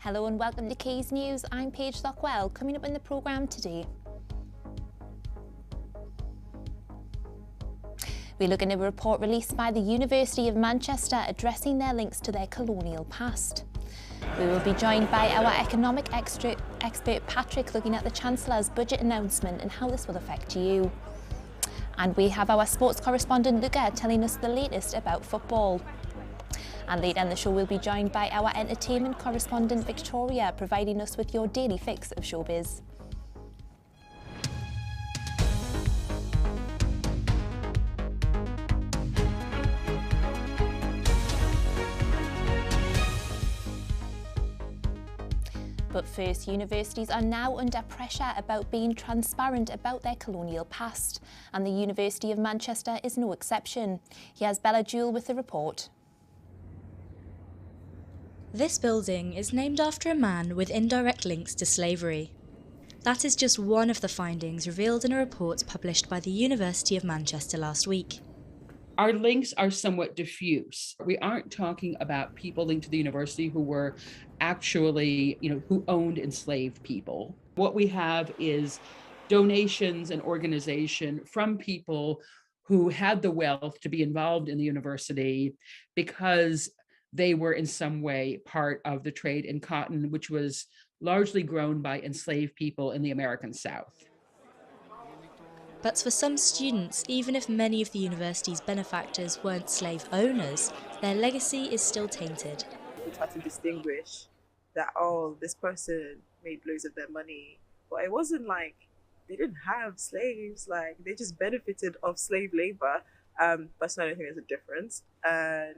Hello and welcome to Quays News. I'm Paige Lockwell. Coming up in the programme today, we look into a report released by the University of Manchester addressing their links to their colonial past. We will be joined by our economic expert Patrick looking at the Chancellor's budget announcement and how this will affect you. And we have our sports correspondent Luca telling us the latest about football. And later in the show we'll be joined by our entertainment correspondent Victoria, providing us with your daily fix of showbiz. But first, universities are now under pressure about being transparent about their colonial past, and the University of Manchester is no exception. Here's Bella Jewell with the report. This building is named after a man with indirect links to slavery. That is just one of the findings revealed in a report published by the University of Manchester last week. Our links are somewhat diffuse. We aren't talking about people linked to the university who were actually, who owned enslaved people. What we have is donations and organization from people who had the wealth to be involved in the university because they were in some way part of the trade in cotton, which was largely grown by enslaved people in the American South. But for some students, even if many of the university's benefactors weren't slave owners, their legacy is still tainted. We try to distinguish that, this person made loads of their money, but it wasn't like they didn't have slaves, like they just benefited of slave labor. Personally, I think there's a difference. And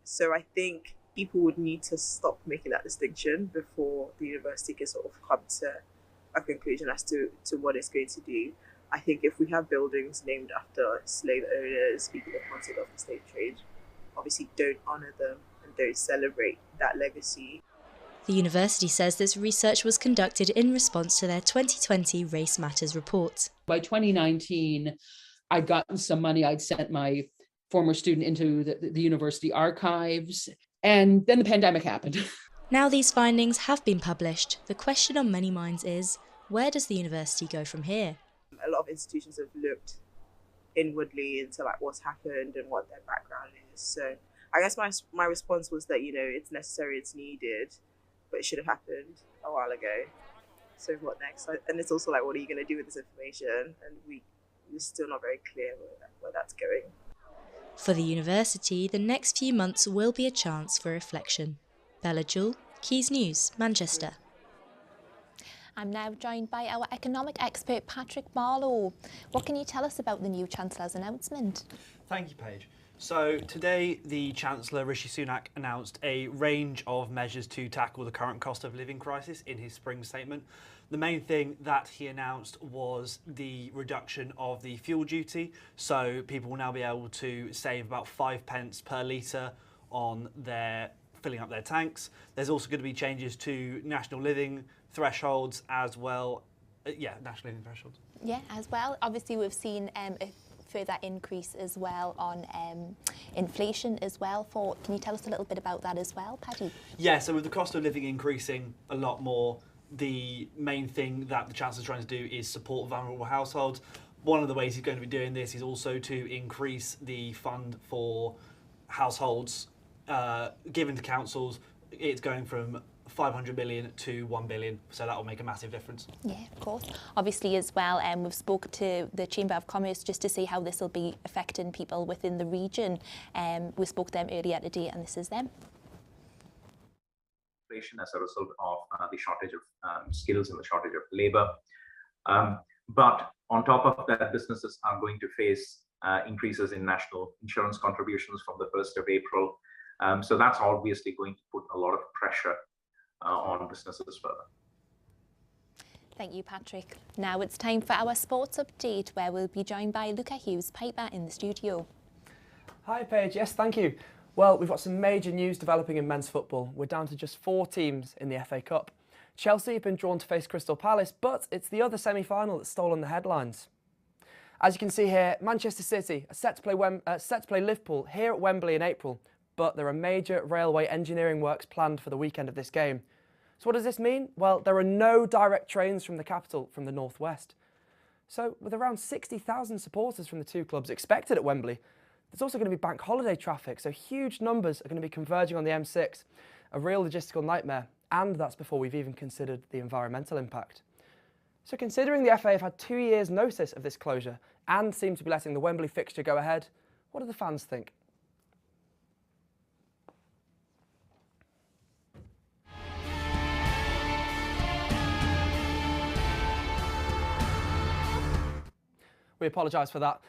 so I think people would need to stop making that distinction before the university can sort of come to a conclusion as to what it's going to do. I think if we have buildings named after slave owners, people that wanted off the slave trade, obviously don't honour them and don't celebrate that legacy. The university says this research was conducted in response to their 2020 Race Matters report. By 2019, I'd gotten some money. I'd sent my former student into the university archives, and then the pandemic happened. Now these findings have been published. The question on many minds is, where does the university go from here? A lot of institutions have looked inwardly into what's happened and what their background is. So I guess my response was that, it's necessary, it's needed, but it should have happened a while ago. So what next? And it's also what are you going to do with this information? And we're still not very clear where that's going. For the university, the next few months will be a chance for reflection. Bella Jewell, Quays News, Manchester. I'm now joined by our economic expert Patrick Marlowe. What can you tell us about the new Chancellor's announcement? Thank you, Paige. So today the Chancellor Rishi Sunak announced a range of measures to tackle the current cost of living crisis in his spring statement. The main thing that he announced was the reduction of the fuel duty, so people will now be able to save about 5 pence per litre on their filling up their tanks. There's also going to be changes to national living thresholds as well. National living thresholds. Yeah, as well. Obviously we've seen a further increase as well on inflation as well. Can you tell us a little bit about that as well, Paddy? Yeah, so with the cost of living increasing a lot more, the main thing that the Chancellor's trying to do is support vulnerable households. One of the ways he's going to be doing this is also to increase the fund for households given to councils. It's going from 500 million to 1 billion, so that will make a massive difference. Yeah, of course. Obviously as well, we've spoke to the Chamber of Commerce just to see how this will be affecting people within the region. We spoke to them earlier today and this is them. As a result of the shortage of skills and the shortage of labor. But on top of that, businesses are going to face increases in national insurance contributions from the 1st of April. So that's obviously going to put a lot of pressure on businesses further. Thank you, Patrick. Now it's time for our sports update, where we'll be joined by Luca Hughes-Piper in the studio. Hi, Paige. Yes, thank you. Well, we've got some major news developing in men's football. We're down to just 4 teams in the FA Cup. Chelsea have been drawn to face Crystal Palace, but it's the other semi-final that's stolen the headlines. As you can see here, Manchester City are set to play Liverpool here at Wembley in April, but there are major railway engineering works planned for the weekend of this game. So what does this mean? Well, there are no direct trains from the capital from the northwest. So with around 60,000 supporters from the two clubs expected at Wembley, there's also going to be bank holiday traffic, so huge numbers are going to be converging on the M6, a real logistical nightmare, and that's before we've even considered the environmental impact. So considering the FA have had 2 years' notice of this closure and seem to be letting the Wembley fixture go ahead, what do the fans think? We apologise for that.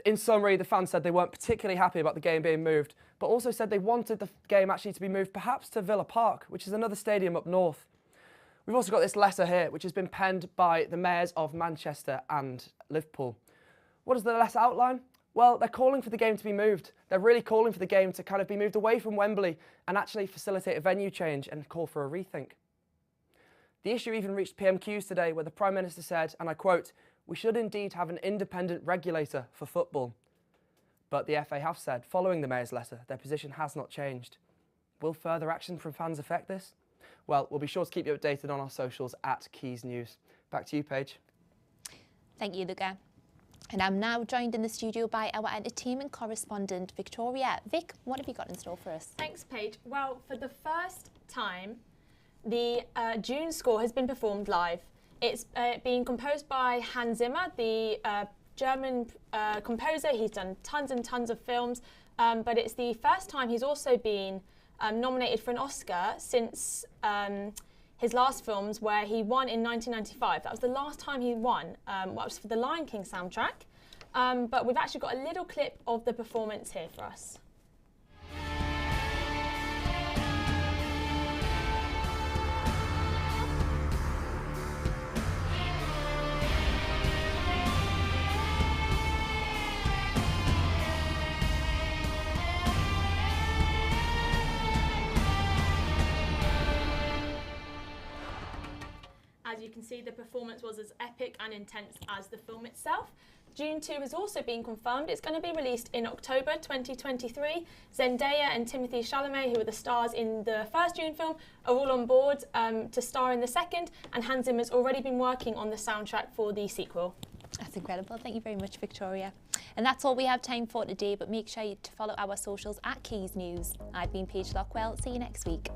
In summary, the fans said they weren't particularly happy about the game being moved, but also said they wanted the game actually to be moved perhaps to Villa Park, which is another stadium up north. We've also got this letter here, which has been penned by the mayors of Manchester and Liverpool. What does the letter outline? Well, they're calling for the game to be moved. They're really calling for the game to kind of be moved away from Wembley and actually facilitate a venue change and call for a rethink. The issue even reached PMQs today, where the Prime Minister said, and I quote, "We should indeed have an independent regulator for football." But the FA have said, following the Mayor's letter, their position has not changed. Will further action from fans affect this? Well, we'll be sure to keep you updated on our socials at Quays News. Back to you, Paige. Thank you, Luca. And I'm now joined in the studio by our entertainment correspondent, Victoria. Vic, what have you got in store for us? Thanks, Paige. Well, for the first time, the June score has been performed live. It's being composed by Hans Zimmer, the German composer. He's done tons and tons of films, but it's the first time he's also been nominated for an Oscar since his last films, where he won in 1995. That was the last time he won, was for the Lion King soundtrack. But we've actually got a little clip of the performance here for us. As you can see, the performance was as epic and intense as the film itself. June 2 has also been confirmed. It's going to be released in October 2023. Zendaya and Timothée Chalamet, who are the stars in the first June film, are all on board to star in the second, and Hans Zimmer's already been working on the soundtrack for the sequel. That's incredible. Thank you very much, Victoria. And that's all we have time for today, but make sure to follow our socials at Quays News. I've been Paige Lockwell. See you next week.